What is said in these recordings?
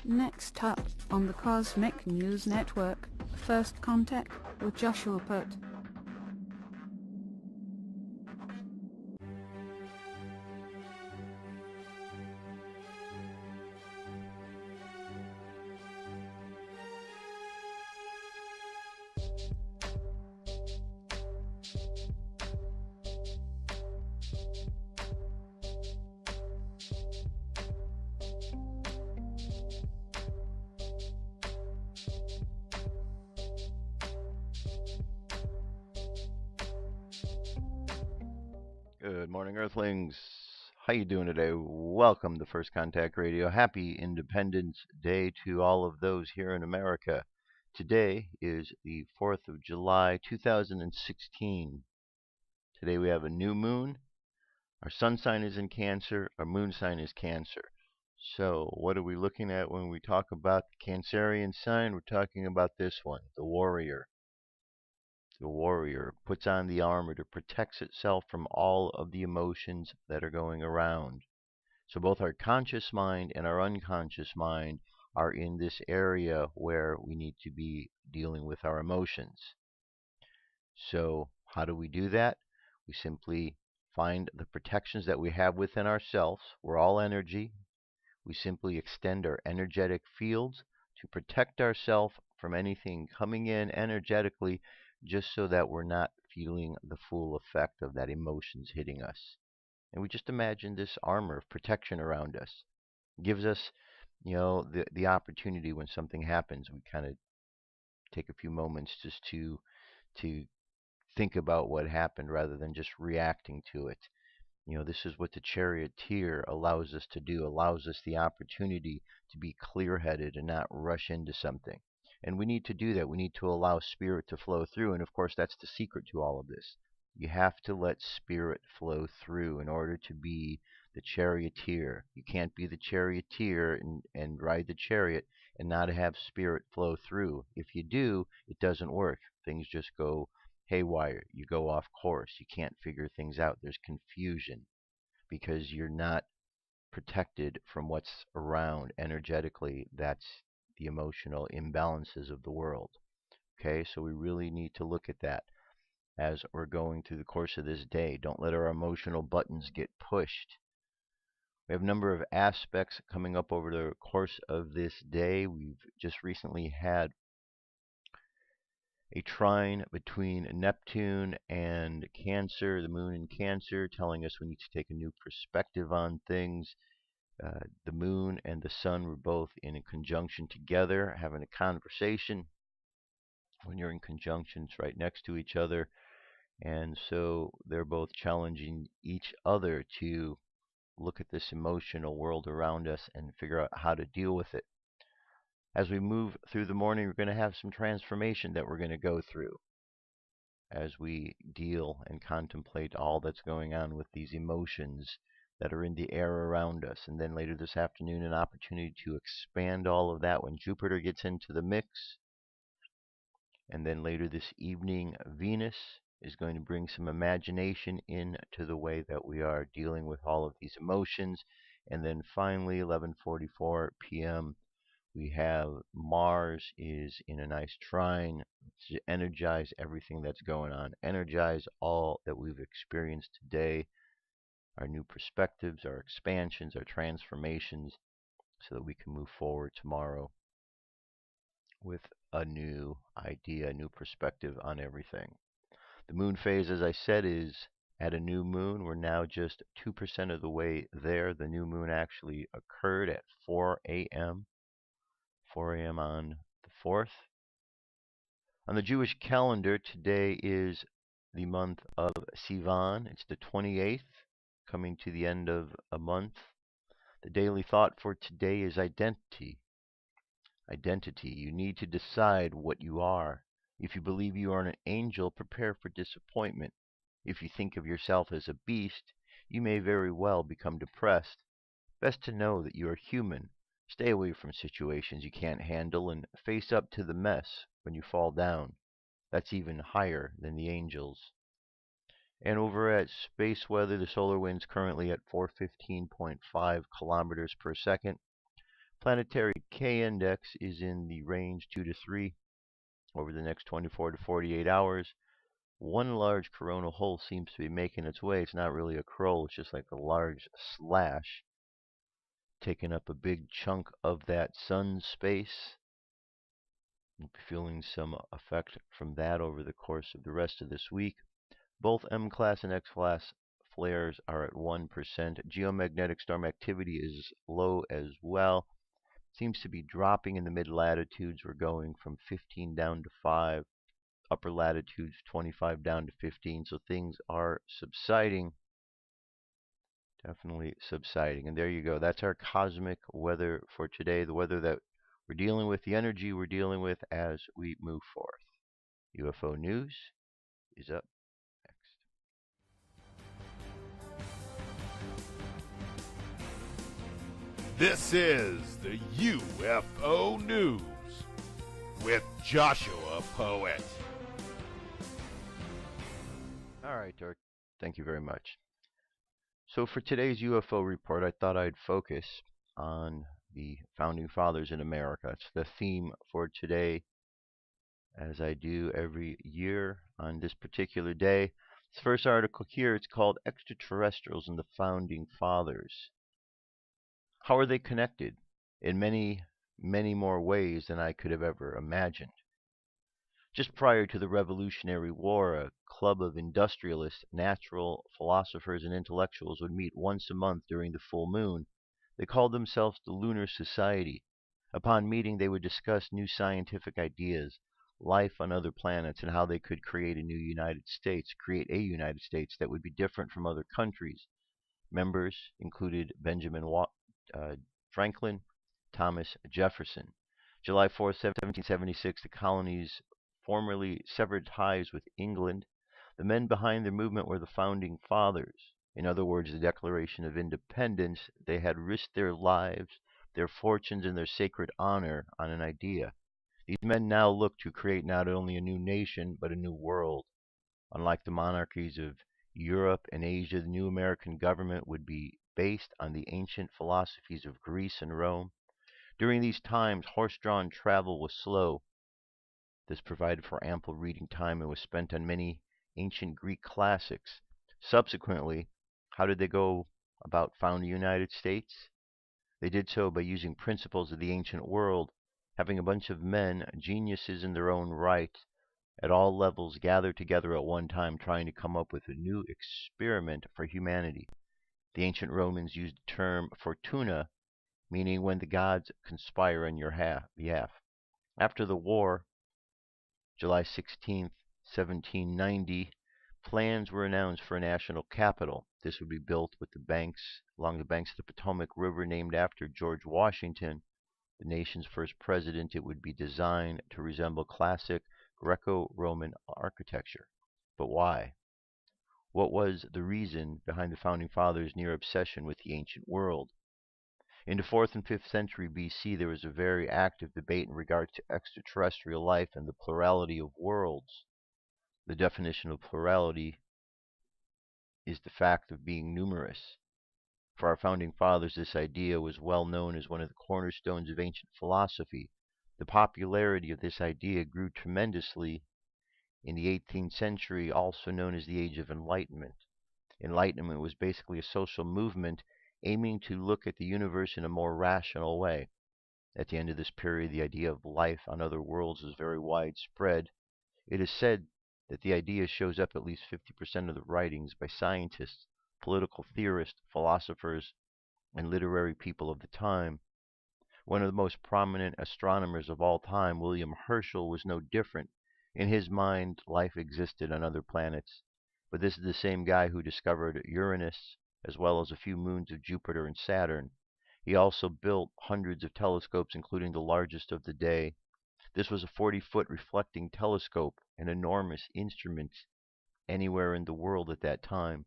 Next up on the Cosmic News Network, First Contact with Joshua Put. Good morning, Earthlings. How you doing today? Welcome to First Contact Radio. Happy Independence Day to all of those here in America. Today is the 4th of July, 2016. Today we have a new moon. Our sun sign is in Cancer. Our moon sign is Cancer. So what are we looking at when we talk about the Cancerian sign? We're talking about this one, the warrior. The warrior puts on the armor to protect itself from all of the emotions that are going around. So both our conscious mind and our unconscious mind are in this area where we need to be dealing with our emotions. So how do we do that? We simply find the protections that we have within ourselves. We're all energy. We simply extend our energetic fields to protect ourselves from anything coming in energetically, just so that we're not feeling the full effect of that emotions hitting us. And we just imagine this armor of protection around us. It gives us, the opportunity when something happens, we kind of take a few moments just to think about what happened rather than just reacting to it. This is what the charioteer allows us to do, allows us the opportunity to be clear-headed and not rush into something. And we need to do that. We need to allow spirit to flow through. And of course, that's the secret to all of this. You have to let spirit flow through in order to be the charioteer. You can't be the charioteer and ride the chariot and not have spirit flow through. If you do, it doesn't work. Things just go haywire. You go off course. You can't figure things out. There's confusion because you're not protected from what's around energetically. That's the emotional imbalances of the world. Okay, so we really need to look at that as we're going through the course of this day. Don't let our emotional buttons get pushed. We have a number of aspects coming up over the course of this day. We've just recently had a trine between Neptune and Cancer, the moon in Cancer, telling us we need to take a new perspective on things. The moon and the sun were both in a conjunction together, having a conversation. When you're in conjunctions right next to each other, and so they're both challenging each other to look at this emotional world around us and figure out how to deal with it. As we move through the morning, we're going to have some transformation that we're going to go through as we deal and contemplate all that's going on with these emotions that are in the air around us. And then later this afternoon, an opportunity to expand all of that when Jupiter gets into the mix. And then later this evening, Venus is going to bring some imagination into the way that we are dealing with all of these emotions. And then finally, 11:44 p.m., we have Mars is in a nice trine to energize everything that's going on, energize all that we've experienced today, our new perspectives, our expansions, our transformations, so that we can move forward tomorrow with a new idea, a new perspective on everything. The moon phase, as I said, is at a new moon. We're now just 2% of the way there. The new moon actually occurred at 4 a.m. 4 a.m. on the 4th. On the Jewish calendar, today is the month of Sivan. It's the 28th, coming to the end of a month. The daily thought for today is identity. Identity. You need to decide what you are. If you believe you are an angel, prepare for disappointment. If you think of yourself as a beast, you may very well become depressed. Best to know that you are human. Stay away from situations you can't handle and face up to the mess when you fall down. That's even higher than the angels. And over at space weather, the solar wind's currently at 415.5 kilometers per second. Planetary K index is in the range 2 to 3 over the next 24 to 48 hours. One large coronal hole seems to be making its way. It's not really a crow, it's just like a large slash, taking up a big chunk of that sun space. We'll be feeling some effect from that over the course of the rest of this week. Both M-class and X-class flares are at 1%. Geomagnetic storm activity is low as well. Seems to be dropping in the mid-latitudes. We're going from 15 down to 5. Upper latitudes 25 down to 15. So things are subsiding. Definitely subsiding. And there you go. That's our cosmic weather for today. The weather that we're dealing with, the energy we're dealing with as we move forth. UFO news is up next. This is the UFO News with Joshua Poet. All right, Dirk. Thank you very much. So for today's UFO report, I thought I'd focus on the Founding Fathers in America. It's the theme for today, as I do every year on this particular day. This first article here, it's called Extraterrestrials and the Founding Fathers. How are they connected? In many, many more ways than I could have ever imagined. Just prior to the Revolutionary War, a club of industrialists, natural philosophers, and intellectuals would meet once a month during the full moon. They called themselves the Lunar Society. Upon meeting, they would discuss new scientific ideas, life on other planets, and how they could create a United States that would be different from other countries. Members included Benjamin Franklin, Thomas Jefferson. July 4, 1776, the colonies formerly severed ties with England. The men behind the movement were the Founding Fathers. In other words, the Declaration of Independence. They had risked their lives, their fortunes, and their sacred honor on an idea. These men now look to create not only a new nation, but a new world. Unlike the monarchies of Europe and Asia, the new American government would be based on the ancient philosophies of Greece and Rome. During these times, horse-drawn travel was slow. This provided for ample reading time and was spent on many ancient Greek classics. Subsequently, how did they go about founding the United States? They did so by using principles of the ancient world, having a bunch of men, geniuses in their own right, at all levels gather together at one time trying to come up with a new experiment for humanity. The ancient Romans used the term fortuna, meaning when the gods conspire on your behalf. After the war, July 16, 1790, plans were announced for a national capital. This would be built along the banks of the Potomac River, named after George Washington, the nation's first president. It would be designed to resemble classic Greco-Roman architecture. But why? What was the reason behind the Founding Fathers' near obsession with the ancient world? In the 4th and 5th century BC, there was a very active debate in regards to extraterrestrial life and the plurality of worlds. The definition of plurality is the fact of being numerous. For our Founding Fathers, this idea was well known as one of the cornerstones of ancient philosophy. The popularity of this idea grew tremendously in the 18th century, also known as the Age of Enlightenment. Enlightenment was basically a social movement aiming to look at the universe in a more rational way. At the end of this period, the idea of life on other worlds is very widespread. It is said that the idea shows up at least 50% of the writings by scientists, political theorists, philosophers, and literary people of the time. One of the most prominent astronomers of all time, William Herschel, was no different. In his mind, life existed on other planets. But this is the same guy who discovered Uranus, as well as a few moons of Jupiter and Saturn. He also built hundreds of telescopes, including the largest of the day. This was a 40-foot reflecting telescope, an enormous instrument anywhere in the world at that time.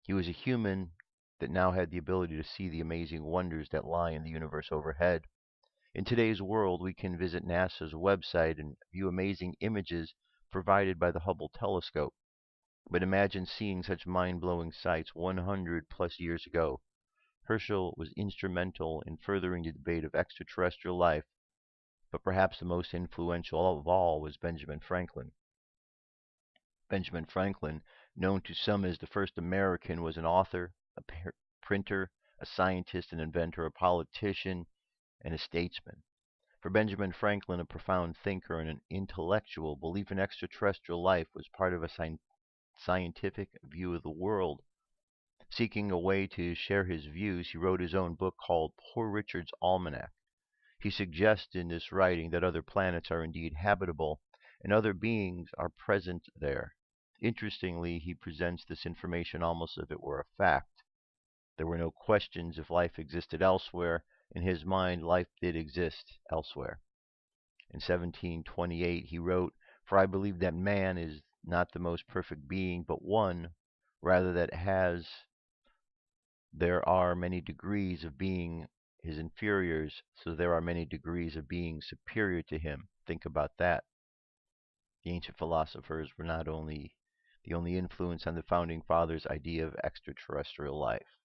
He was a human that now had the ability to see the amazing wonders that lie in the universe overhead. In today's world, we can visit NASA's website and view amazing images provided by the Hubble telescope. But imagine seeing such mind-blowing sights 100 plus years ago. Herschel was instrumental in furthering the debate of extraterrestrial life, but perhaps the most influential of all was Benjamin Franklin. Benjamin Franklin, known to some as the first American, was an author, a printer, a scientist, an inventor, a politician, and a statesman. For Benjamin Franklin, a profound thinker and an intellectual, belief in extraterrestrial life was part of a scientific view of the world. Seeking a way to share his views, he wrote his own book called Poor Richard's Almanac. He suggests in this writing that other planets are indeed habitable and other beings are present there. Interestingly, he presents this information almost as if it were a fact. There were no questions if life existed elsewhere. In his mind, life did exist elsewhere. In 1728, he wrote, "For I believe that man is not the most perfect being, but one, rather there are many degrees of being his inferiors, so there are many degrees of being superior to him." Think about that. The ancient philosophers were not only the only influence on the founding fathers' idea of extraterrestrial life.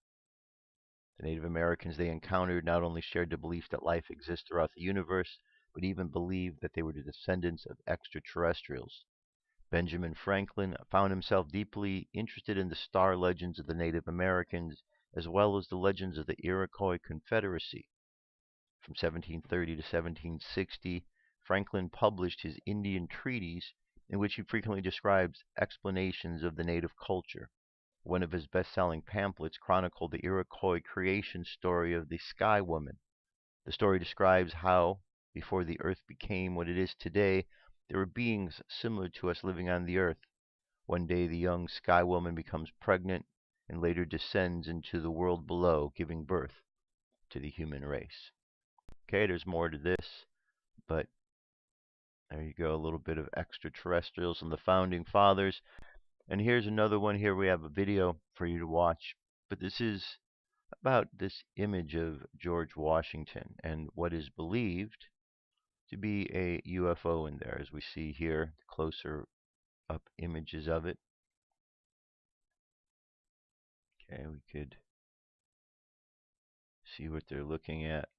The Native Americans they encountered not only shared the belief that life exists throughout the universe, but even believed that they were the descendants of extraterrestrials. Benjamin Franklin found himself deeply interested in the star legends of the Native Americans, as well as the legends of the Iroquois Confederacy. From 1730 to 1760, Franklin published his Indian treatise, in which he frequently describes explanations of the native culture. One of his best-selling pamphlets chronicled the Iroquois creation story of the Sky Woman. The story describes how, before the earth became what it is today, there were beings similar to us living on the earth. One day the young Sky Woman becomes pregnant and later descends into the world below, giving birth to the human race. Okay, there's more to this, but there you go, a little bit of extraterrestrials and the founding fathers. And here's another one. Here we have a video for you to watch, but this is about this image of George Washington and what is believed to be a UFO in there, as we see here, the closer up images of it. Okay, we could see what they're looking at.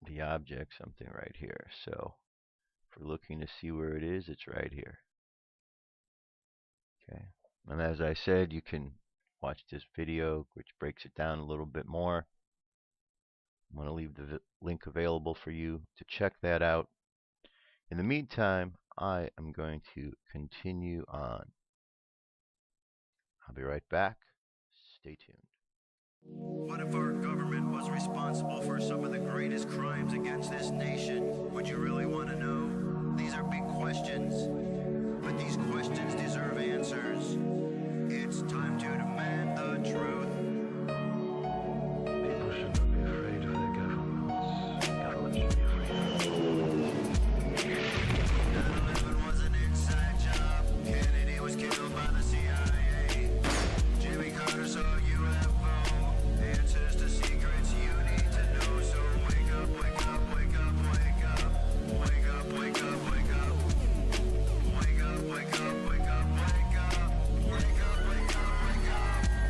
The object, something right here. So if we're looking to see where it is, it's right here. Okay, and as I said, you can watch this video, which breaks it down a little bit more. I'm going to leave the link available for you to check that out. In the meantime, I am going to continue on. I'll be right back. Stay tuned. What if our government was responsible for some of the greatest crimes against this nation? Would you really want to know? These are big questions, but these questions deserve answers. It's time to demand the truth. People should not be afraid of their governments. Governments should be afraid of them. 9/11 was an inside job. Kennedy was killed by the CIA. Jimmy Carter saw UFO. Answers to secrets you need to know. So wake up, wake up, wake up, wake up. Wake up, wake up, wake up. Wake up, wake up, wake up, wake up. Wake up, wake up, wake up.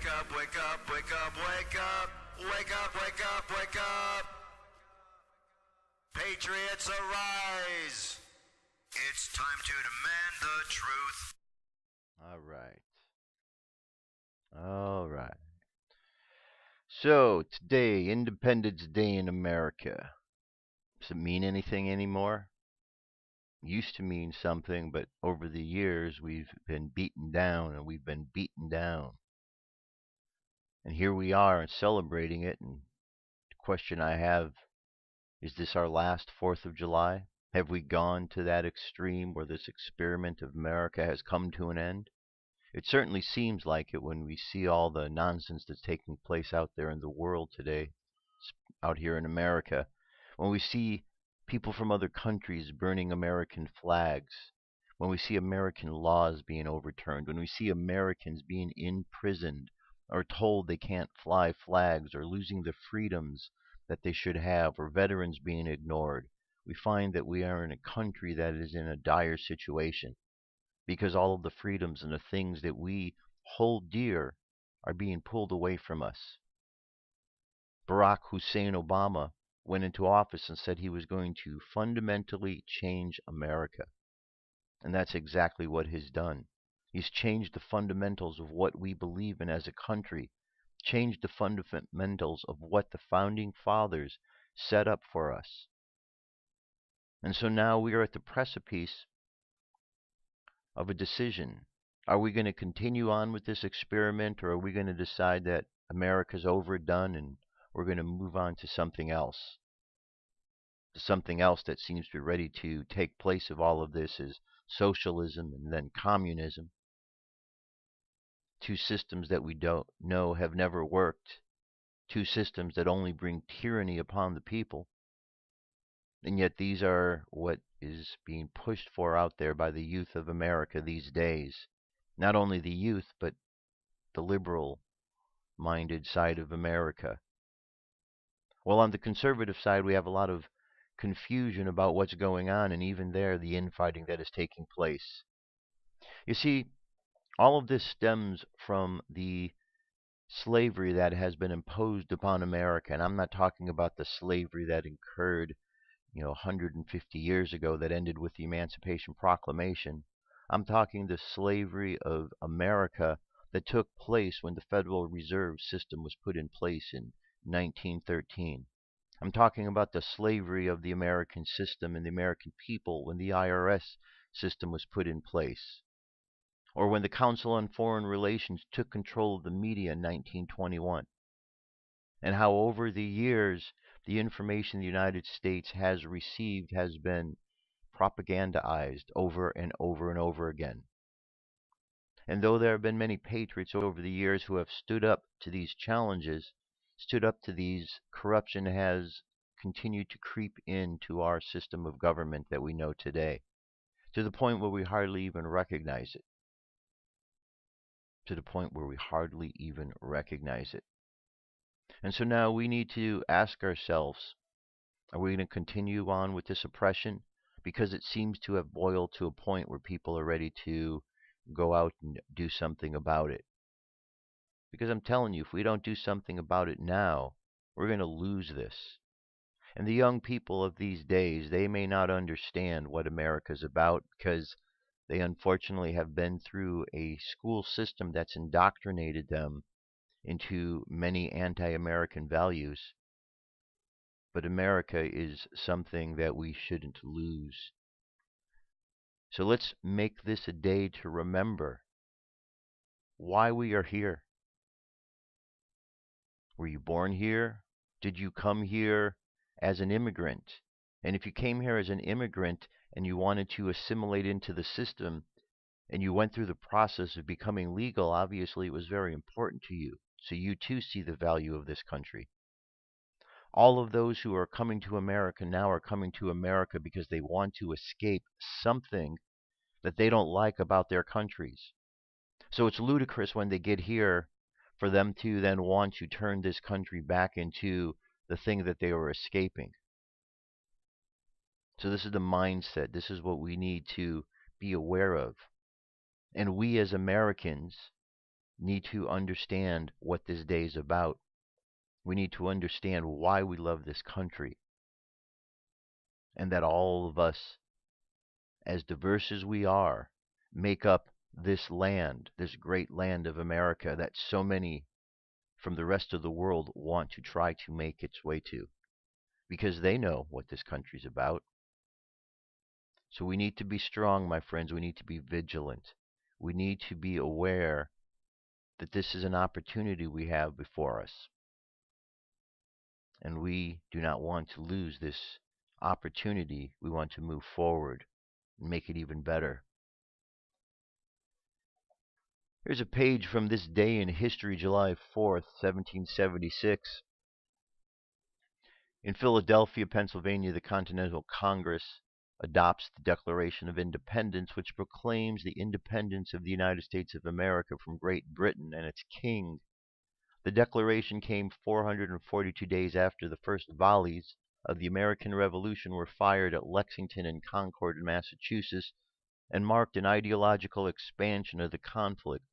Wake up, wake up, wake up, wake up. Wake up, wake up, wake up. Patriots arise. It's time to demand the truth. All right. All right. So, today, Independence Day in America. Does it mean anything anymore? Used to mean something, but over the years we've been beaten down and we've been beaten down. And here we are and celebrating it. And the question I have, is this our last 4th of July? Have we gone to that extreme where this experiment of America has come to an end? It certainly seems like it when we see all the nonsense that's taking place out there in the world today, out here in America. When we see people from other countries burning American flags, when we see American laws being overturned, when we see Americans being imprisoned or told they can't fly flags or losing the freedoms that they should have, or veterans being ignored, we find that we are in a country that is in a dire situation, because all of the freedoms and the things that we hold dear are being pulled away from us. Barack Hussein Obama went into office and said he was going to fundamentally change America. And that's exactly what he's done. He's changed the fundamentals of what we believe in as a country, changed the fundamentals of what the founding fathers set up for us. And so now we are at the precipice of a decision. Are we going to continue on with this experiment, or are we going to decide that America's overdone and we're going to move on to something else? Something else that seems to be ready to take place of all of this is socialism and then communism. Two systems that we don't know have never worked. Two systems that only bring tyranny upon the people. And yet these are what is being pushed for out there by the youth of America these days. Not only the youth, but the liberal-minded side of America. Well, on the conservative side, we have a lot of confusion about what's going on, and even there, the infighting that is taking place. You see, all of this stems from the slavery that has been imposed upon America, and I'm not talking about the slavery that occurred 150 years ago that ended with the Emancipation Proclamation. I'm talking the slavery of America that took place when the Federal Reserve System was put in place in 1913. I'm talking about the slavery of the American system and the American people when the IRS system was put in place, or when the Council on Foreign Relations took control of the media in 1921, and how over the years the information the United States has received has been propagandized over and over and over again. And though there have been many patriots over the years who have stood up to these challenges, stood up to these, corruption has continued to creep into our system of government that we know today, to the point where we hardly even recognize it. To the point where we hardly even recognize it. And so now we need to ask ourselves, are we going to continue on with this oppression? Because it seems to have boiled to a point where people are ready to go out and do something about it. Because I'm telling you, if we don't do something about it now, we're going to lose this. And the young people of these days, they may not understand what America's about, because they unfortunately have been through a school system that's indoctrinated them into many anti-American values. But America is something that we shouldn't lose. So let's make this a day to remember why we are here. Were you born here? Did you come here as an immigrant? And if you came here as an immigrant and you wanted to assimilate into the system and you went through the process of becoming legal, obviously it was very important to you. So you too see the value of this country. All of those who are coming to America now are coming to America because they want to escape something that they don't like about their countries. So it's ludicrous when they get here for them to then want to turn this country back into the thing that they were escaping. So this is the mindset. This is what we need to be aware of. And we as Americans need to understand what this day is about. We need to understand why we love this country, and that all of us, as diverse as we are, make up this land, this great land of America that so many from the rest of the world want to try to make its way to, because they know what this country's about. So we need to be strong, my friends. We need to be vigilant. We need to be aware that this is an opportunity we have before us. And we do not want to lose this opportunity. We want to move forward and make it even better. Here's a page from this day in history, July 4th, 1776. In Philadelphia, Pennsylvania, the Continental Congress adopts the Declaration of Independence, which proclaims the independence of the United States of America from Great Britain and its king. The declaration came 442 days after the first volleys of the American Revolution were fired at Lexington and Concord in Massachusetts, and marked an ideological expansion of the conflict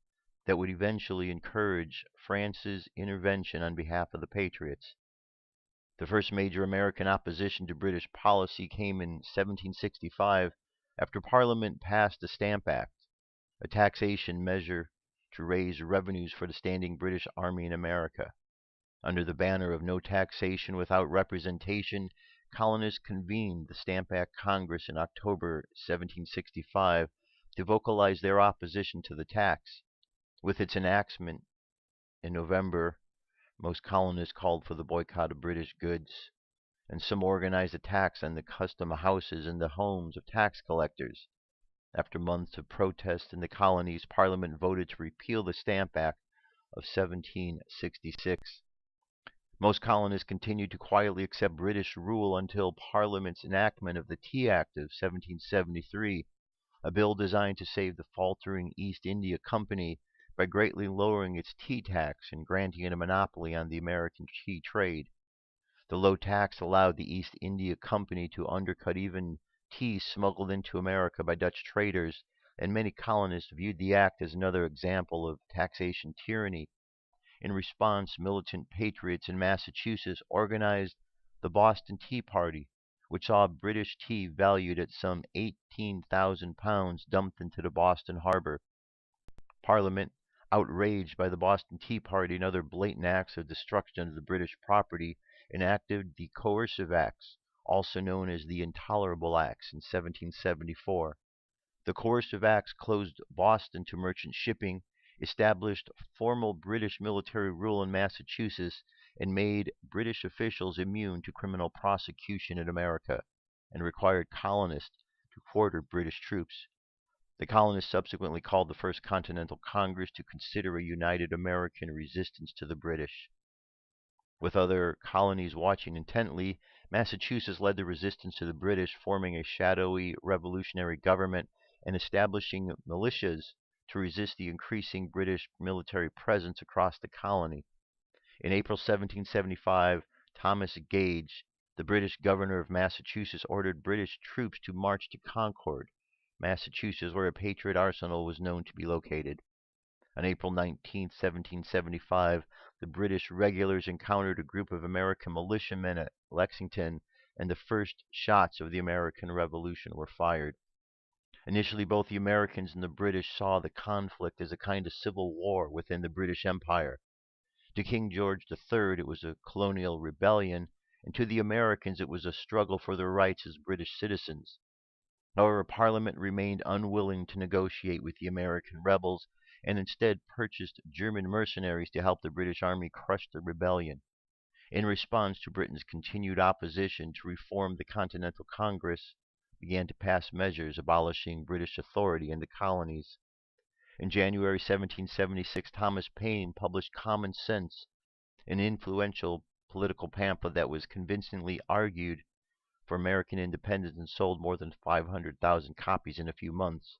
that would eventually encourage France's intervention on behalf of the Patriots. The first major American opposition to British policy came in 1765 after Parliament passed the Stamp Act, a taxation measure to raise revenues for the standing British Army in America. Under the banner of no taxation without representation, colonists convened the Stamp Act Congress in October 1765 to vocalize their opposition to the tax. With its enactment in November, most colonists called for the boycott of British goods, and some organized attacks on the custom houses and the homes of tax collectors. After months of protest in the colonies, Parliament voted to repeal the Stamp Act of 1766. Most colonists continued to quietly accept British rule until Parliament's enactment of the Tea Act of 1773, a bill designed to save the faltering East India Company by greatly lowering its tea tax and granting it a monopoly on the American tea trade. The low tax allowed the East India Company to undercut even tea smuggled into America by Dutch traders, and many colonists viewed the act as another example of taxation tyranny. In response, militant patriots in Massachusetts organized the Boston Tea Party, which saw British tea valued at some 18,000 pounds dumped into the Boston harbor. Parliament, outraged by the Boston Tea Party and other blatant acts of destruction of the British property, enacted the Coercive Acts, also known as the Intolerable Acts, in 1774. The Coercive Acts closed Boston to merchant shipping, established formal British military rule in Massachusetts, and made British officials immune to criminal prosecution in America, and required colonists to quarter British troops. The colonists subsequently called the First Continental Congress to consider a united American resistance to the British. With other colonies watching intently, Massachusetts led the resistance to the British, forming a shadowy revolutionary government and establishing militias to resist the increasing British military presence across the colony. In April 1775, Thomas Gage, the British governor of Massachusetts, ordered British troops to march to Concord, Massachusetts, where a Patriot arsenal was known to be located. On April 19, 1775, the British regulars encountered a group of American militiamen at Lexington, and the first shots of the American Revolution were fired. Initially, both the Americans and the British saw the conflict as a kind of civil war within the British Empire. To King George III, it was a colonial rebellion, and to the Americans, it was a struggle for their rights as British citizens. However, Parliament remained unwilling to negotiate with the American rebels, and instead purchased German mercenaries to help the British Army crush the rebellion. In response to Britain's continued opposition to reform, the Continental Congress began to pass measures abolishing British authority in the colonies. In January 1776, Thomas Paine published Common Sense, an influential political pamphlet that was convincingly argued for American independence and sold more than 500,000 copies in a few months.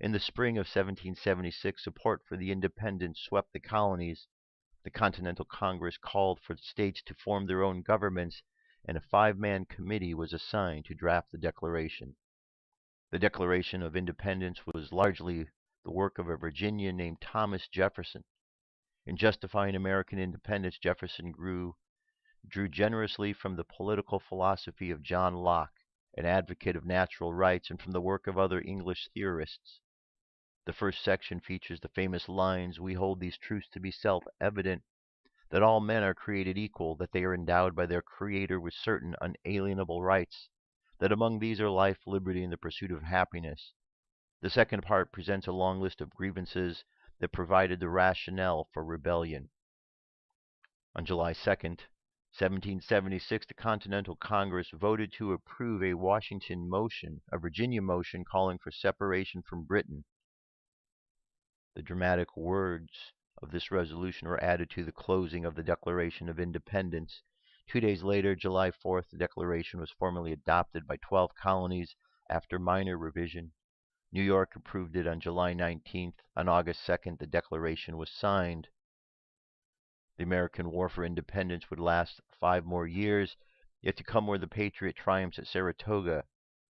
In the spring of 1776, support for the independence swept the colonies. The Continental Congress called for the states to form their own governments, and a 5-man committee was assigned to draft the Declaration. The Declaration of Independence was largely the work of a Virginian named Thomas Jefferson, In justifying American independence, Jefferson drew generously from the political philosophy of John Locke, an advocate of natural rights, and from the work of other English theorists. The first section features the famous lines, "We hold these truths to be self-evident, that all men are created equal, that they are endowed by their Creator with certain unalienable rights, that among these are life, liberty, and the pursuit of happiness." The second part presents a long list of grievances that provided the rationale for rebellion. On July 2nd, 1776, the Continental Congress voted to approve a Virginia motion calling for separation from Britain. The dramatic words of this resolution were added to the closing of the Declaration of Independence. 2 days later, July 4th, the Declaration was formally adopted by 12 colonies after minor revision. New York approved it on July 19th. On August 2nd, the Declaration was signed. The American War for Independence would last 5 more years, yet to come were the Patriot triumphs at Saratoga,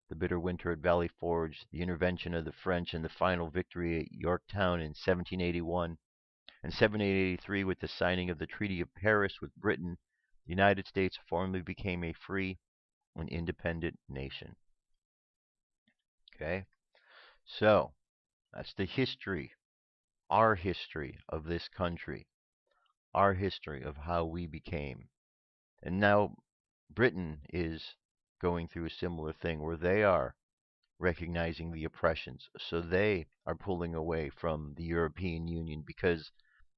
the bitter winter at Valley Forge, the intervention of the French, and the final victory at Yorktown in 1781. In 1783, with the signing of the Treaty of Paris with Britain, the United States formally became a free and independent nation. Okay, so that's the history, our history of this country, our history of how we became. And now Britain is going through a similar thing where they are recognizing the oppressions. So they are pulling away from the European Union because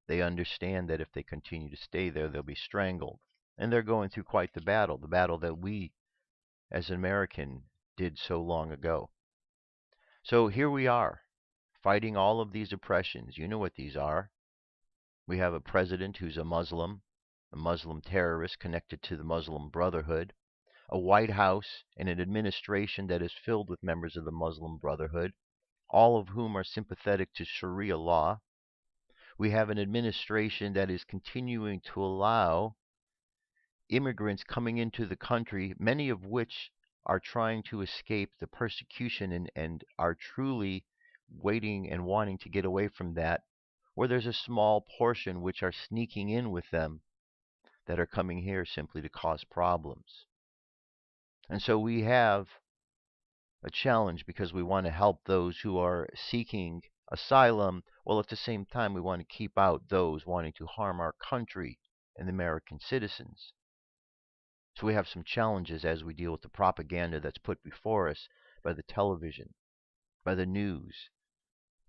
they understand that if they continue to stay there, they'll be strangled. And they're going through quite the battle that we as an American did so long ago. So here we are, fighting all of these oppressions. You know what these are. We have a president who's a Muslim terrorist connected to the Muslim Brotherhood, a White House and an administration that is filled with members of the Muslim Brotherhood, all of whom are sympathetic to Sharia law. We have an administration that is continuing to allow immigrants coming into the country, many of which are trying to escape the persecution and are truly waiting and wanting to get away from that, where there's a small portion which are sneaking in with them that are coming here simply to cause problems. And so we have a challenge because we want to help those who are seeking asylum, while at the same time we want to keep out those wanting to harm our country and the American citizens. So we have some challenges as we deal with the propaganda that's put before us by the television, by the news,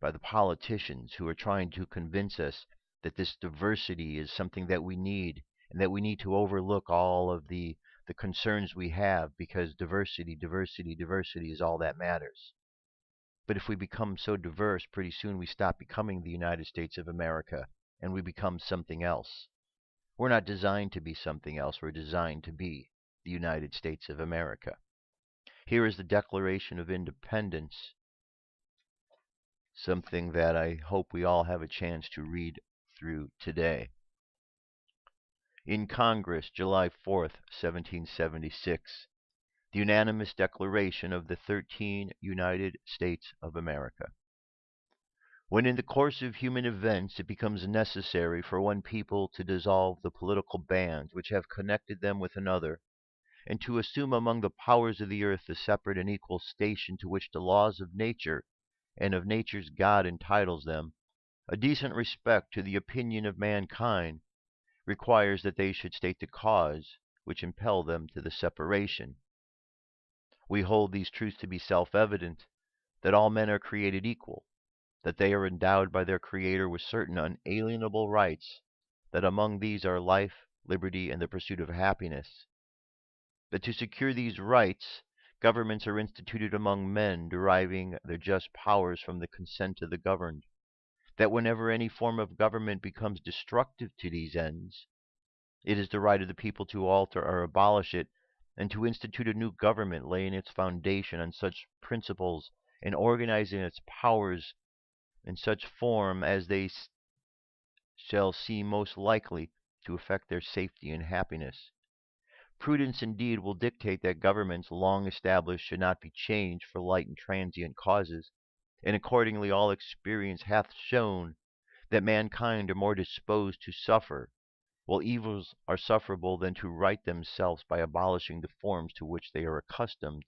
by the politicians who are trying to convince us that this diversity is something that we need and that we need to overlook all of the concerns we have because diversity is all that matters. But if we become so diverse, pretty soon we stop becoming the United States of America and we become something else. We're not designed to be something else. We're designed to be the United States of America. Here is the Declaration of Independence, something that I hope we all have a chance to read through today. In Congress, July 4th, 1776, the unanimous declaration of the 13 United States of America. When in the course of human events it becomes necessary for one people to dissolve the political bands which have connected them with another, and to assume among the powers of the earth the separate and equal station to which the laws of nature and of nature's God entitles them, a decent respect to the opinion of mankind requires that they should state the cause which impel them to the separation. We hold these truths to be self-evident, that all men are created equal, that they are endowed by their Creator with certain unalienable rights, that among these are life, liberty, and the pursuit of happiness. That to secure these rights, governments are instituted among men, deriving their just powers from the consent of the governed. That whenever any form of government becomes destructive to these ends, it is the right of the people to alter or abolish it, and to institute a new government, laying its foundation on such principles and organizing its powers in such form as they shall seem most likely to affect their safety and happiness. Prudence indeed will dictate that governments long established should not be changed for light and transient causes, and accordingly all experience hath shown that mankind are more disposed to suffer, while evils are sufferable, than to right themselves by abolishing the forms to which they are accustomed.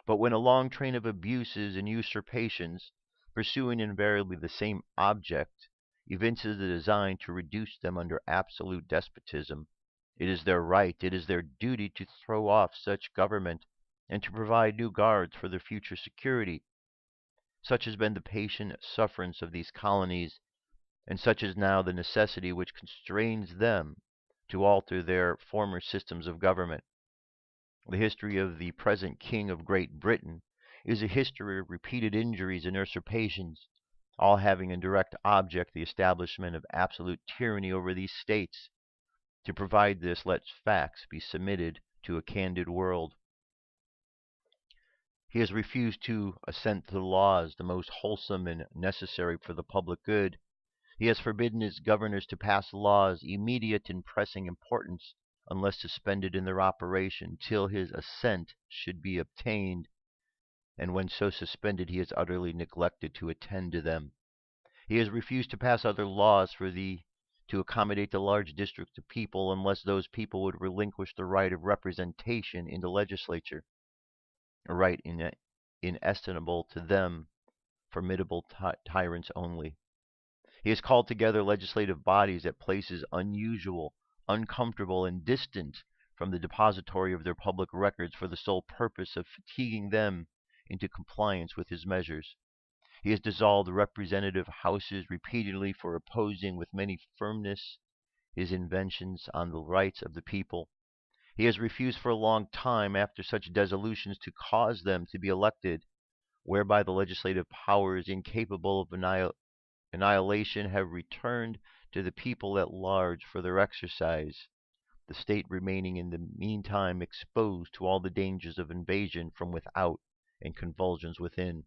But when a long train of abuses and usurpations, pursuing invariably the same object, evinces a design to reduce them under absolute despotism, it is their right, it is their duty to throw off such government and to provide new guards for their future security. Such has been the patient sufferance of these colonies, and such is now the necessity which constrains them to alter their former systems of government. The history of the present King of Great Britain is a history of repeated injuries and usurpations, all having in direct object the establishment of absolute tyranny over these states. To provide this, let facts be submitted to a candid world. He has refused to assent to the laws, the most wholesome and necessary for the public good. He has forbidden his governors to pass laws immediate and pressing importance, unless suspended in their operation till his assent should be obtained, and when so suspended he has utterly neglected to attend to them. He has refused to pass other laws to accommodate the large districts of people, unless those people would relinquish the right of representation in the legislature, a right inestimable to them, formidable tyrants only. He has called together legislative bodies at places unusual, uncomfortable, and distant from the depository of their public records for the sole purpose of fatiguing them into compliance with his measures. He has dissolved representative houses repeatedly for opposing with many firmness his inventions on the rights of the people. He has refused for a long time after such dissolutions to cause them to be elected, whereby the legislative powers, incapable of annihilation, have returned to the people at large for their exercise, the state remaining in the meantime exposed to all the dangers of invasion from without and convulsions within.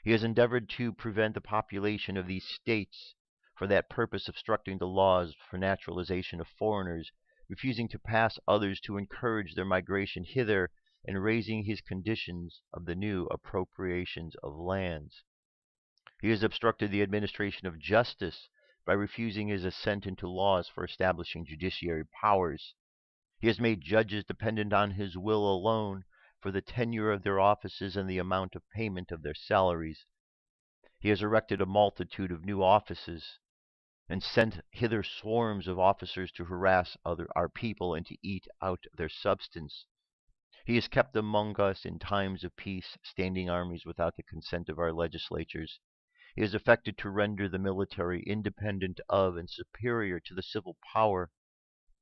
He has endeavored to prevent the population of these states, for that purpose obstructing the laws for naturalization of foreigners, refusing to pass others to encourage their migration hither, and raising his conditions of the new appropriations of lands. He has obstructed the administration of justice by refusing his assent into laws for establishing judiciary powers. He has made judges dependent on his will alone for the tenure of their offices and the amount of payment of their salaries. He has erected a multitude of new offices, and sent hither swarms of officers to harass our people and to eat out their substance. He has kept among us in times of peace standing armies without the consent of our legislatures. He has affected to render the military independent of and superior to the civil power.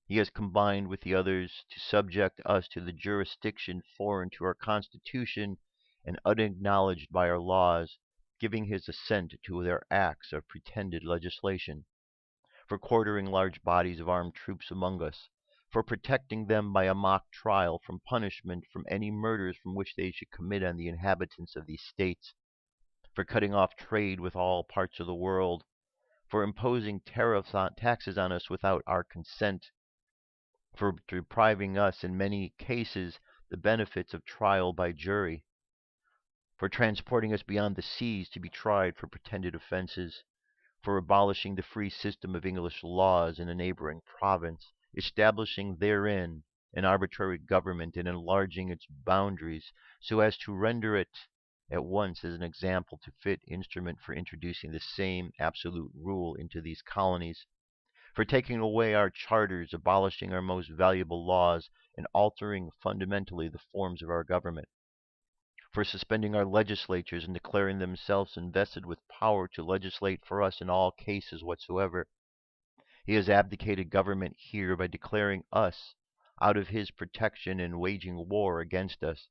He has combined with the others to subject us to the jurisdiction foreign to our Constitution and unacknowledged by our laws, giving his assent to their acts of pretended legislation, for quartering large bodies of armed troops among us, for protecting them by a mock trial from punishment from any murders from which they should commit on the inhabitants of these states, for cutting off trade with all parts of the world, for imposing taxes on us without our consent, for depriving us in many cases the benefits of trial by jury, for transporting us beyond the seas to be tried for pretended offenses, for abolishing the free system of English laws in a neighboring province, establishing therein an arbitrary government and enlarging its boundaries so as to render it at once as an example to fit instrument for introducing the same absolute rule into these colonies, for taking away our charters, abolishing our most valuable laws, and altering fundamentally the forms of our government, for suspending our legislatures and declaring themselves invested with power to legislate for us in all cases whatsoever. He has abdicated government here by declaring us out of his protection and waging war against us.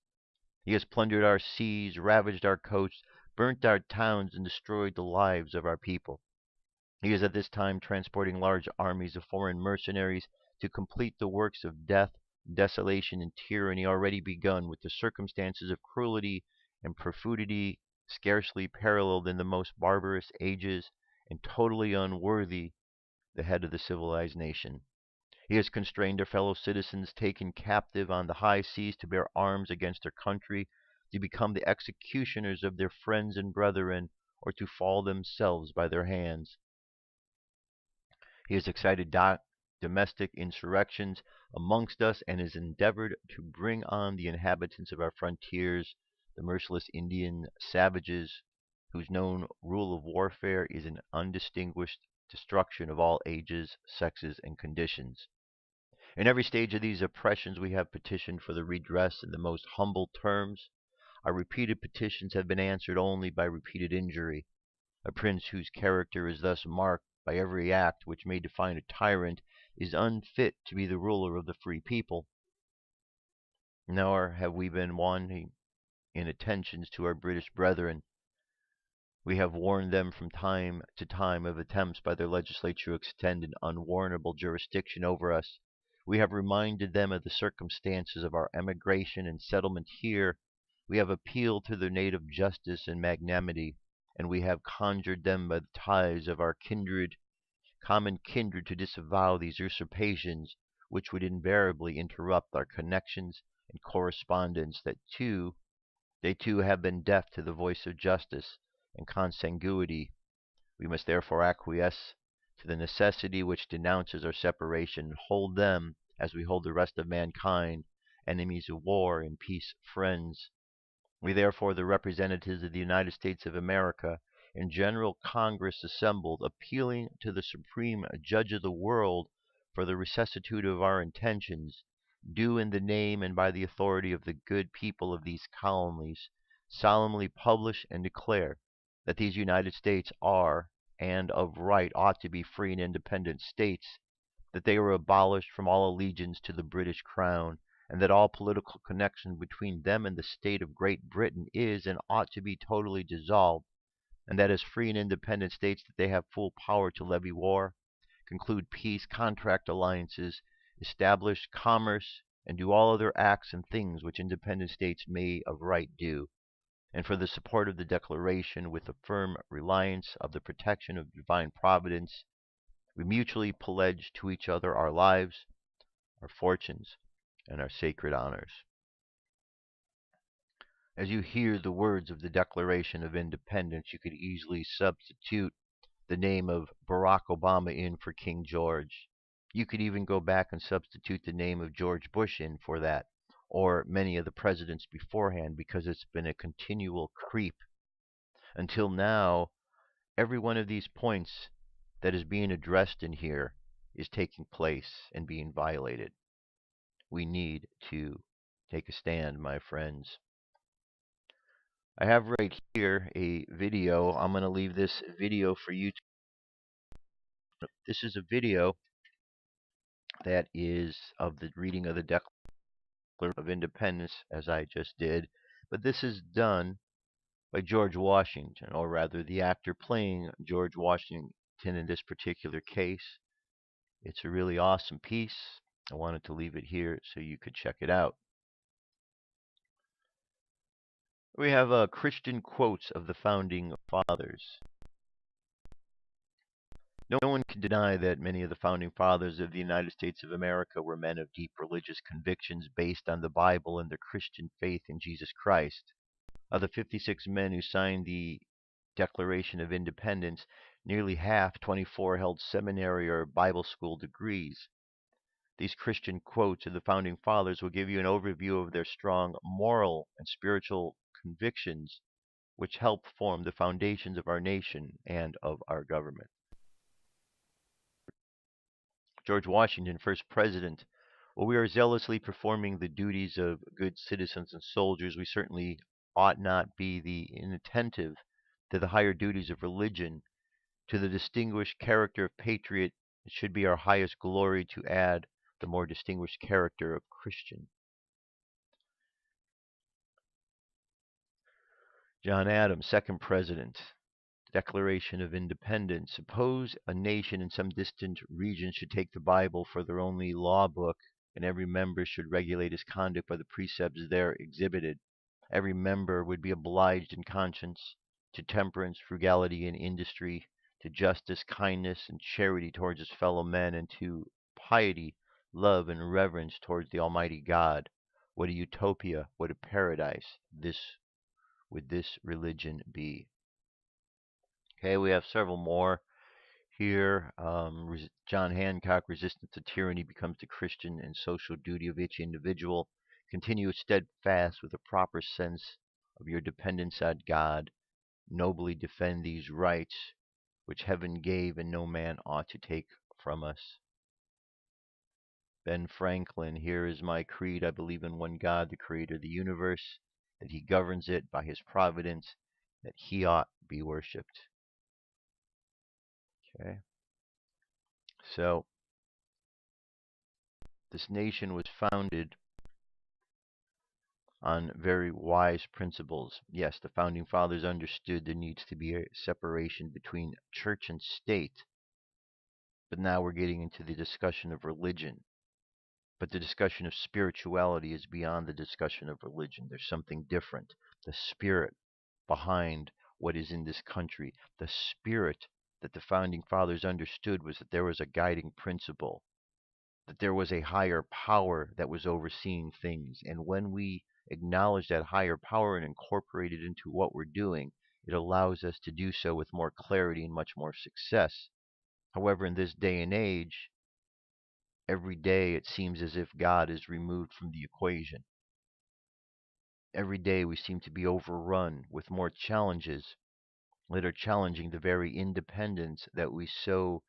He has plundered our seas, ravaged our coasts, burnt our towns, and destroyed the lives of our people. He is at this time transporting large armies of foreign mercenaries to complete the works of death, desolation, and tyranny already begun, with the circumstances of cruelty and perfidy scarcely paralleled in the most barbarous ages, and totally unworthy the head of the civilized nation. He has constrained our fellow citizens taken captive on the high seas to bear arms against their country, to become the executioners of their friends and brethren, or to fall themselves by their hands. He has excited domestic insurrections amongst us and has endeavored to bring on the inhabitants of our frontiers, the merciless Indian savages, whose known rule of warfare is an undistinguished destruction of all ages, sexes, and conditions. In every stage of these oppressions, we have petitioned for the redress in the most humble terms. Our repeated petitions have been answered only by repeated injury. A prince whose character is thus marked by every act which may define a tyrant is unfit to be the ruler of the free people. Nor have we been wanting in attentions to our British brethren. We have warned them from time to time of attempts by their legislature to extend an unwarrantable jurisdiction over us. We have reminded them of the circumstances of our emigration and settlement here. We have appealed to their native justice and magnanimity, and we have conjured them by the ties of our common kindred, to disavow these usurpations, which would invariably interrupt our connections and correspondence. They too have been deaf to the voice of justice and consanguinity. We must therefore acquiesce to the necessity which denounces our separation, and hold them, as we hold the rest of mankind, enemies of war and peace friends. We therefore, the representatives of the United States of America, in General Congress assembled, appealing to the Supreme Judge of the world for the rectitude of our intentions, do in the name and by the authority of the good people of these colonies solemnly publish and declare that these United States are, and of right ought to be, free and independent states, that they are abolished from all allegiance to the British Crown, and that all political connection between them and the state of Great Britain is and ought to be totally dissolved, and that as free and independent states that they have full power to levy war, conclude peace, contract alliances, establish commerce, and do all other acts and things which independent states may of right do. And for the support of the Declaration, with the firm reliance of the protection of divine providence, we mutually pledge to each other our lives, our fortunes, and our sacred honors. As you hear the words of the Declaration of Independence, you could easily substitute the name of Barack Obama in for King George. You could even go back and substitute the name of George Bush in for that, or many of the presidents beforehand, because it's been a continual creep. Until now, every one of these points that is being addressed in here is taking place and being violated. We need to take a stand, my friends. I have right here a video. I'm going to leave this video for you. This is a video that is of the reading of the Declaration of Independence, as I just did. But this is done by George Washington, or rather the actor playing George Washington in this particular case. It's a really awesome piece. I wanted to leave it here so you could check it out. We have Christian quotes of the Founding Fathers. No one can deny that many of the Founding Fathers of the United States of America were men of deep religious convictions based on the Bible and their Christian faith in Jesus Christ. Of the 56 men who signed the Declaration of Independence, nearly half, 24, held seminary or Bible school degrees. These Christian quotes of the Founding Fathers will give you an overview of their strong moral and spiritual convictions, which help form the foundations of our nation and of our government. George Washington, first president. While we are zealously performing the duties of good citizens and soldiers, we certainly ought not be inattentive to the higher duties of religion. To the distinguished character of patriot, it should be our highest glory to add the more distinguished character of Christian. John Adams, second president. Declaration of Independence. Suppose a nation in some distant region should take the Bible for their only law book, and every member should regulate his conduct by the precepts there exhibited. Every member would be obliged in conscience to temperance, frugality, and industry, to justice, kindness, and charity towards his fellow men, and to piety, love, and reverence towards the Almighty God. What a utopia, what a paradise would this religion be. Okay, we have several more Here, John Hancock, resistance to tyranny becomes the Christian and social duty of each individual. Continue steadfast with a proper sense of your dependence on God. Nobly defend these rights which heaven gave and no man ought to take from us. Ben Franklin, here is my creed. I believe in one God, the creator of the universe, that he governs it by his providence, that he ought be worshipped. Okay. So, this nation was founded on very wise principles. Yes, the founding fathers understood there needs to be a separation between church and state, but now we're getting into the discussion of religion. But the discussion of spirituality is beyond the discussion of religion. There's something different. The spirit behind what is in this country, the spirit that the founding fathers understood was that there was a guiding principle, that there was a higher power that was overseeing things. And when we acknowledge that higher power and incorporate it into what we're doing, it allows us to do so with more clarity and much more success. However, in this day and age, every day it seems as if God is removed from the equation. Every day we seem to be overrun with more challenges that are challenging the very independence that we so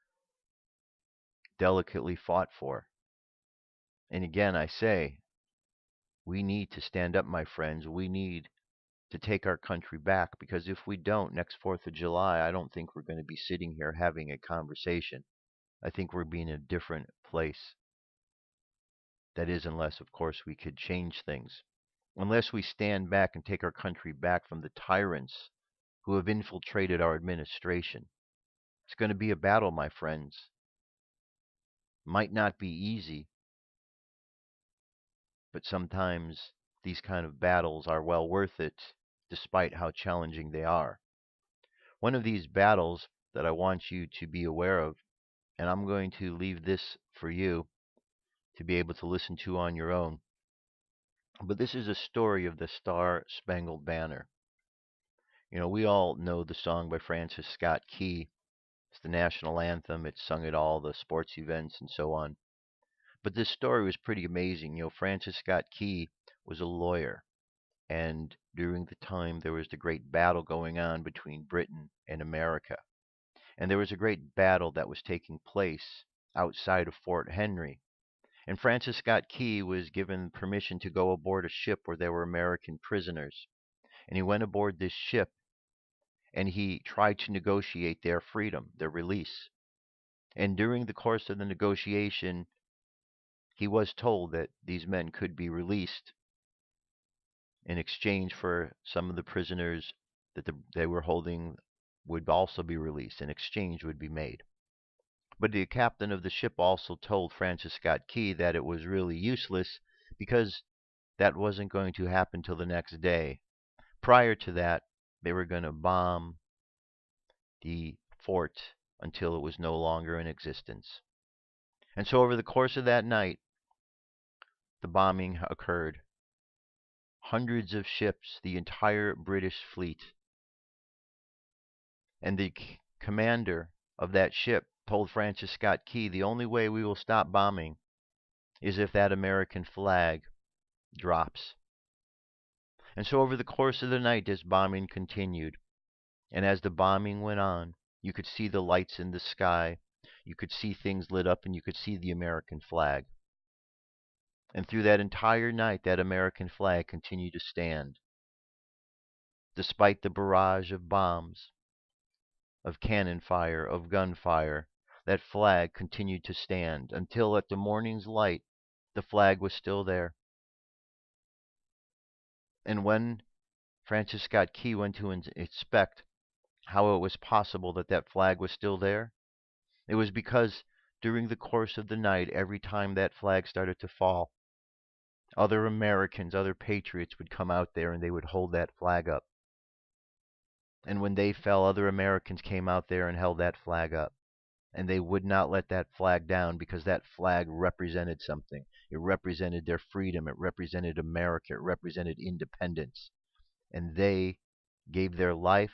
delicately fought for. And again, I say, we need to stand up, my friends. We need to take our country back, because if we don't, next 4th of July, I don't think we're going to be sitting here having a conversation. I think we're being in a different place. That is, unless, of course, we could change things. Unless we stand back and take our country back from the tyrants who have infiltrated our administration. It's going to be a battle, my friends. Might not be easy, but sometimes these kind of battles are well worth it, despite how challenging they are. One of these battles that I want you to be aware of, and I'm going to leave this for you to be able to listen to on your own, but this is a story of the Star Spangled Banner. You know, we all know the song by Francis Scott Key. It's the national anthem. It's sung at all the sports events and so on. But this story was pretty amazing. You know, Francis Scott Key was a lawyer, and during the time there was the great battle going on between Britain and America. And there was a great battle that was taking place outside of Fort Henry. And Francis Scott Key was given permission to go aboard a ship where there were American prisoners. And he went aboard this ship and he tried to negotiate their freedom, their release. And during the course of the negotiation, he was told that these men could be released in exchange for some of the prisoners that they were holding would also be released. An exchange would be made. But the captain of the ship also told Francis Scott Key that it was really useless because that wasn't going to happen till the next day. Prior to that, they were going to bomb the fort until it was no longer in existence. And so over the course of that night, the bombing occurred. Hundreds of ships, the entire British fleet. And the commander of that ship told Francis Scott Key, the only way we will stop bombing is if that American flag drops. And so over the course of the night, this bombing continued. And as the bombing went on, you could see the lights in the sky. You could see things lit up, and you could see the American flag. And through that entire night, that American flag continued to stand. Despite the barrage of bombs, of cannon fire, of gunfire, that flag continued to stand until at the morning's light, the flag was still there. And when Francis Scott Key went to inspect how it was possible that that flag was still there, it was because during the course of the night, every time that flag started to fall, other Americans, other patriots would come out there and they would hold that flag up. And when they fell, other Americans came out there and held that flag up. And they would not let that flag down because that flag represented something. It represented their freedom. It represented America. It represented independence. And they gave their life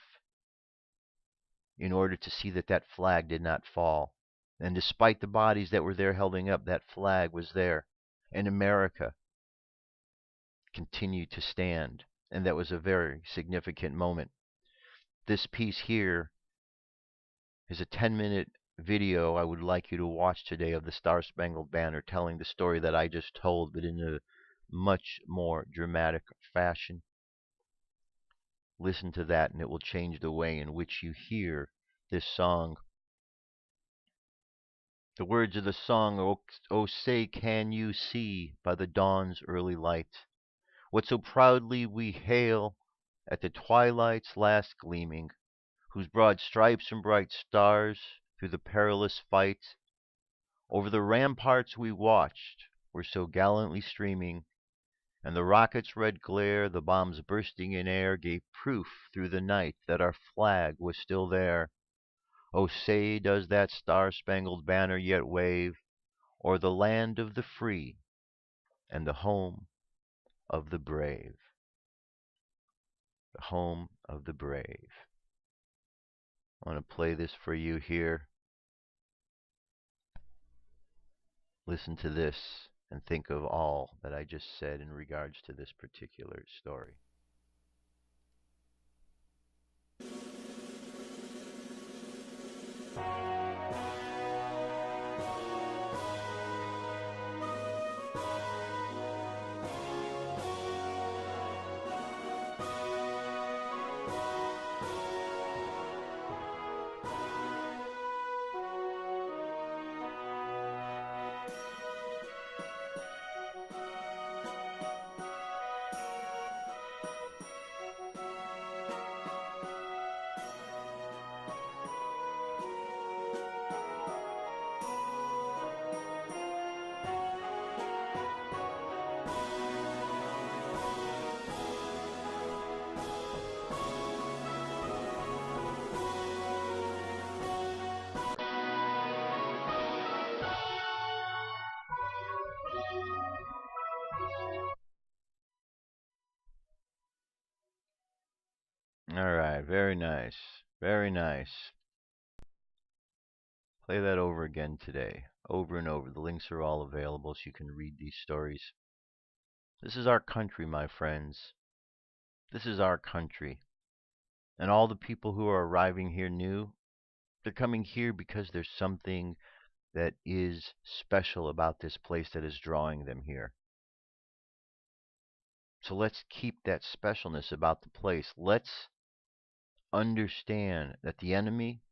in order to see that that flag did not fall. And despite the bodies that were there holding up, that flag was there. And America continued to stand. And that was a very significant moment. This piece here is a 10-minute video I would like you to watch today of the Star Spangled Banner, telling the story that I just told, but in a much more dramatic fashion. Listen to that, and it will change the way in which you hear this song. The words of the song, "Oh, say, can you see by the dawn's early light what so proudly we hail at the twilight's last gleaming, whose broad stripes and bright stars through the perilous fight over the ramparts we watched were so gallantly streaming, and the rocket's red glare, the bombs bursting in air, gave proof through the night that our flag was still there. Oh, say, does that star-spangled banner yet wave o'er the land of the free and the home of the brave?" The home of the brave. I want to play this for you here. Listen to this and think of all that I just said in regards to this particular story. All right, very nice. Very nice. Play that over again today, over and over. The links are all available so you can read these stories. This is our country, my friends. This is our country. And all the people who are arriving here new, they're coming here because there's something that is special about this place that is drawing them here. So let's keep that specialness about the place. Let's understand that the enemy,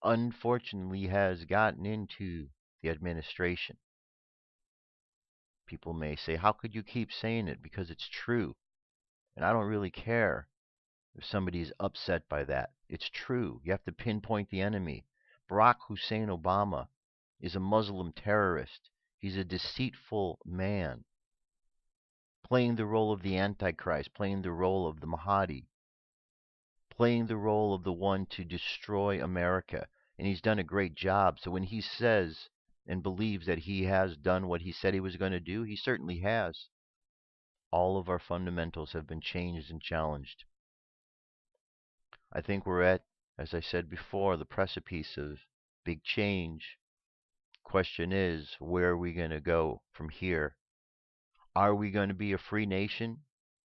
unfortunately, has gotten into the administration. People may say, how could you keep saying it? Because it's true. And I don't really care if somebody's upset by that. It's true. You have to pinpoint the enemy. Barack Hussein Obama is a Muslim terrorist. He's a deceitful man, playing the role of the Antichrist, playing the role of the Mahdi, playing the role of the one to destroy America. And he's done a great job. So when he says and believes that he has done what he said he was going to do, he certainly has. All of our fundamentals have been changed and challenged. I think we're at, as I said before, the precipice of big change. Question is, where are we going to go from here? Are we going to be a free nation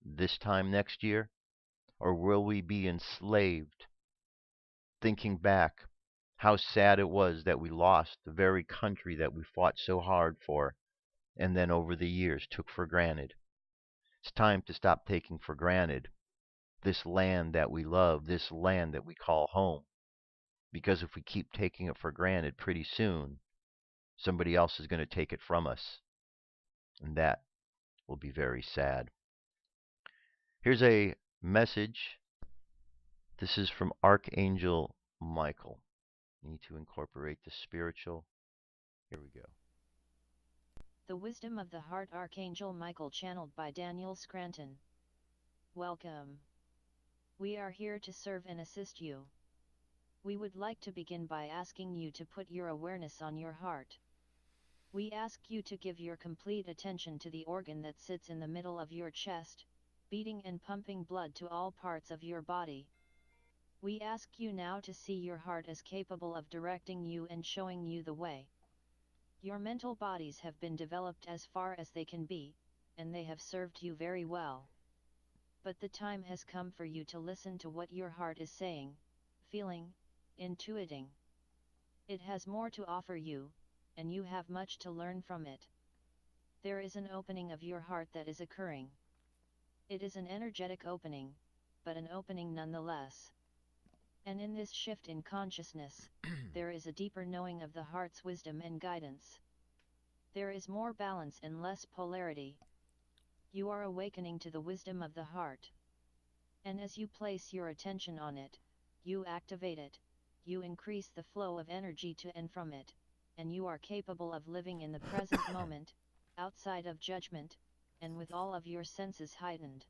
this time next year? Or will we be enslaved? Thinking back, how sad it was that we lost the very country that we fought so hard for, and then over the years took for granted. It's time to stop taking for granted this land that we love, this land that we call home. Because if we keep taking it for granted, pretty soon, somebody else is going to take it from us. And that will be very sad. Here's a message. This is from Archangel Michael. You need to incorporate the spiritual. Here we go. The Wisdom of the Heart, Archangel Michael, channeled by Daniel Scranton. Welcome. We are here to serve and assist you. We would like to begin by asking you to put your awareness on your heart. We ask you to give your complete attention to the organ that sits in the middle of your chest, beating and pumping blood to all parts of your body. We ask you now to see your heart as capable of directing you and showing you the way. Your mental bodies have been developed as far as they can be, and they have served you very well. But the time has come for you to listen to what your heart is saying, feeling, intuiting. It has more to offer you, and you have much to learn from it. There is an opening of your heart that is occurring. It is an energetic opening, but an opening nonetheless. And in this shift in consciousness, there is a deeper knowing of the heart's wisdom and guidance. There is more balance and less polarity. You are awakening to the wisdom of the heart. And as you place your attention on it, you activate it, you increase the flow of energy to and from it, and you are capable of living in the present moment, outside of judgment, and with all of your senses heightened.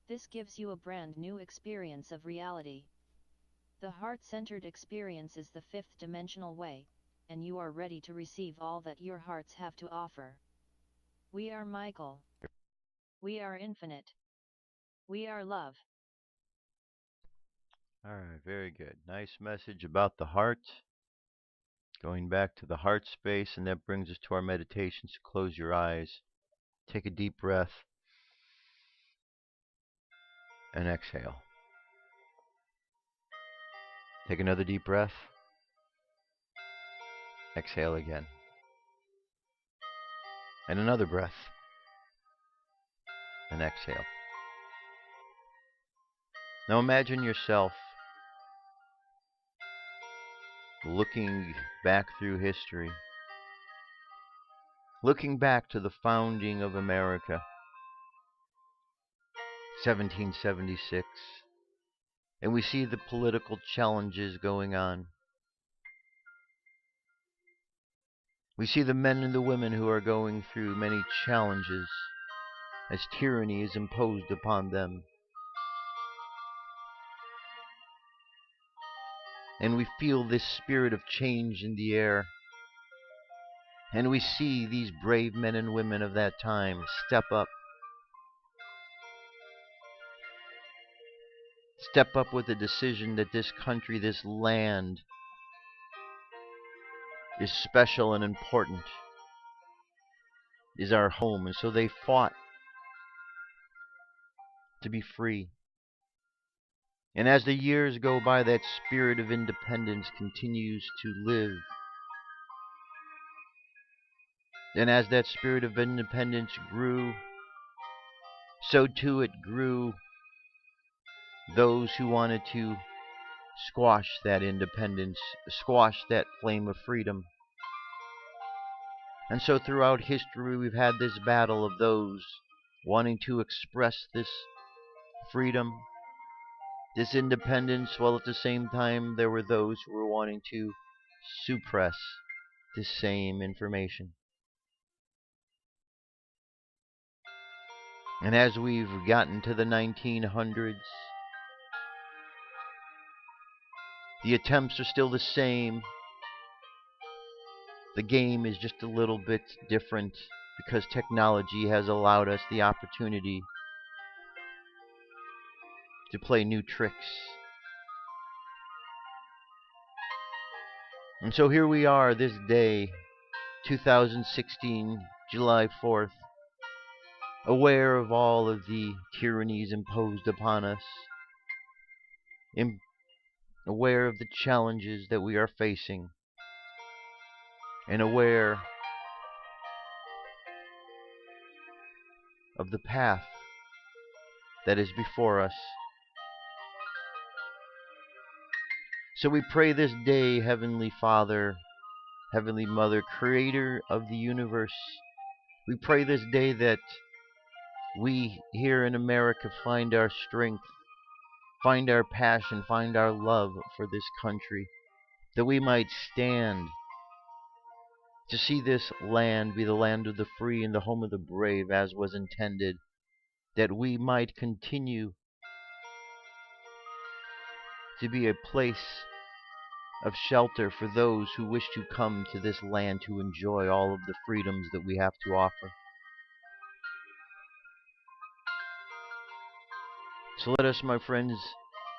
This gives you a brand new experience of reality. The heart-centered experience is the fifth dimensional way, and you are ready to receive all that your hearts have to offer. We are Michael. We are infinite. We are love. All right, very good. Nice message about the heart. Going back to the heart space, and that brings us to our meditation. So close your eyes, take a deep breath, and exhale. Take another deep breath. Exhale again. And another breath. And exhale. Now imagine yourself looking back through history, looking back to the founding of America, 1776, and we see the political challenges going on. We see the men and the women who are going through many challenges as tyranny is imposed upon them. And we feel this spirit of change in the air. And we see these brave men and women of that time step up. Step up with the decision that this country, this land, is special and important, is our home. And so they fought to be free. And as the years go by, that spirit of independence continues to live. And as that spirit of independence grew, so too it grew those who wanted to squash that independence, squash that flame of freedom. And so throughout history we've had this battle of those wanting to express this freedom, this independence, while at the same time there were those who were wanting to suppress this same information. And as we've gotten to the 1900s, the attempts are still the same. The game is just a little bit different because technology has allowed us the opportunity to play new tricks. And so here we are this day, 2016, July 4th, aware of all of the tyrannies imposed upon us, aware of the challenges that we are facing, and aware of the path that is before us. So we pray this day, Heavenly Father, Heavenly Mother, Creator of the universe, we pray this day that we here in America find our strength, find our passion, find our love for this country, that we might stand to see this land be the land of the free and the home of the brave as was intended, that we might continue to be a place of shelter for those who wish to come to this land to enjoy all of the freedoms that we have to offer. So let us, my friends,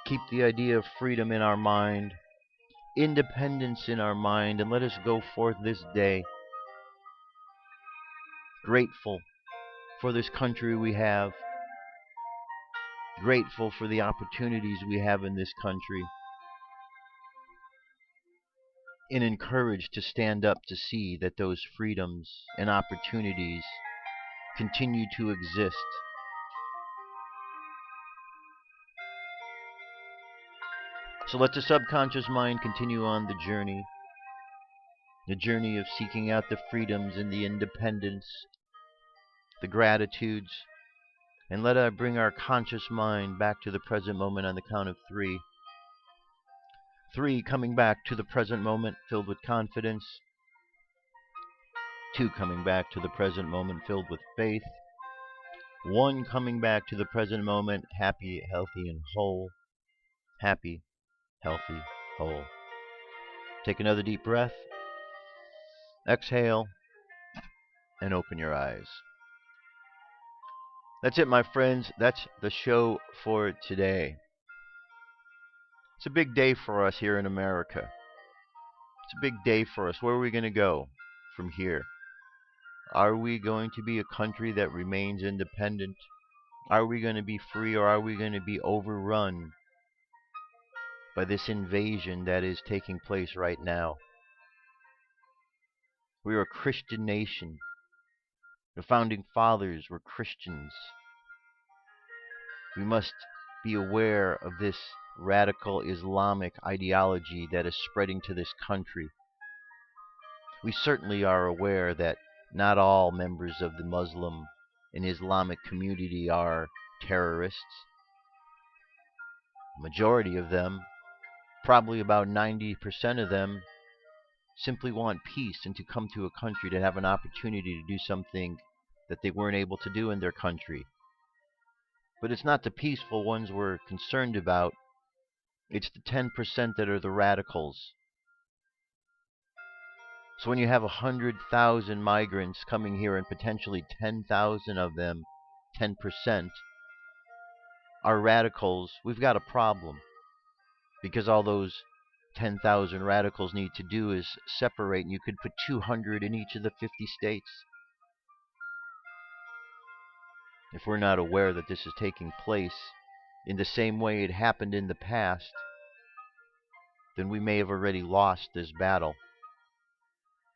Keep the idea of freedom in our mind, independence in our mind, and let us go forth this day grateful for this country we have, grateful for the opportunities we have in this country, and encouraged to stand up to see that those freedoms and opportunities continue to exist. So let the subconscious mind continue on the journey of seeking out the freedoms and the independence, the gratitudes, and let us bring our conscious mind back to the present moment on the count of 3. 3, coming back to the present moment filled with confidence. 2, coming back to the present moment filled with faith. 1, coming back to the present moment happy, healthy, and whole. Happy, healthy, whole. Take another deep breath. Exhale, and open your eyes. That's it, my friends. That's the show for today. It's a big day for us here in America. It's a big day for us. Where are we going to go from here? Are we going to be a country that remains independent? Are we going to be free, or are we going to be overrun by this invasion that is taking place right now? We are a Christian nation. The founding fathers were Christians. We must be aware of this radical Islamic ideology that is spreading to this country. We certainly are aware that not all members of the Muslim and Islamic community are terrorists. The majority of them, probably about 90% of them, simply want peace and to come to a country to have an opportunity to do something that they weren't able to do in their country. But it's not the peaceful ones we're concerned about. It's the 10% that are the radicals. So when you have 100,000 migrants coming here and potentially 10,000 of them, 10%, are radicals, we've got a problem. Because all those 10,000 radicals need to do is separate, and you could put 200 in each of the 50 states. If we're not aware that this is taking place in the same way it happened in the past, then we may have already lost this battle.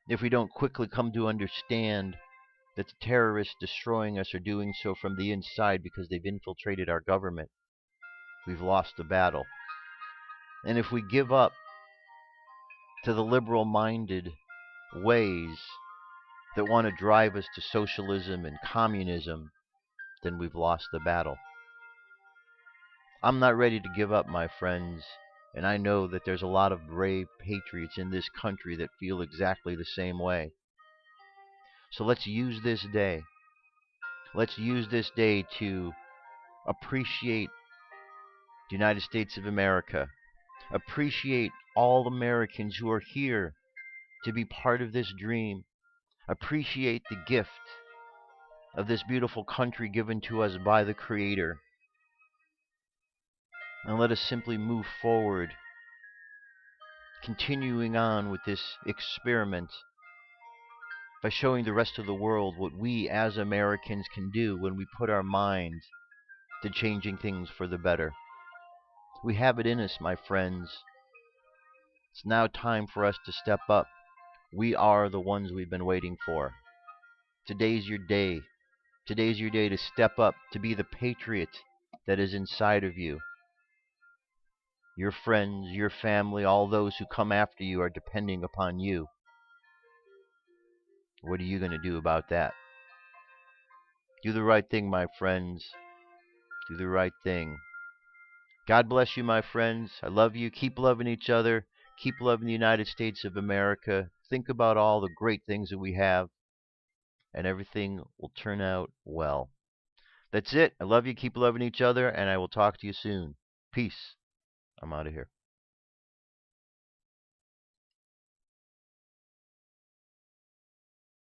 If we don't quickly come to understand that the terrorists destroying us are doing so from the inside because they've infiltrated our government, we've lost the battle. And if we give up to the liberal-minded ways that want to drive us to socialism and communism, then we've lost the battle. I'm not ready to give up, my friends, and I know that there's a lot of brave patriots in this country that feel exactly the same way. So let's use this day. Let's use this day to appreciate the United States of America. Appreciate all Americans who are here to be part of this dream. Appreciate the gift of this beautiful country given to us by the Creator. And let us simply move forward, continuing on with this experiment by showing the rest of the world what we as Americans can do when we put our minds to changing things for the better. We have it in us, my friends. It's now time for us to step up. We are the ones we've been waiting for. Today's your day. Today's your day to step up, to be the patriot that is inside of you. Your friends, your family, all those who come after you are depending upon you. What are you going to do about that? Do the right thing, my friends. Do the right thing. God bless you, my friends. I love you. Keep loving each other. Keep loving the United States of America. Think about all the great things that we have, and everything will turn out well. That's it. I love you. Keep loving each other, and I will talk to you soon. Peace. I'm out of here.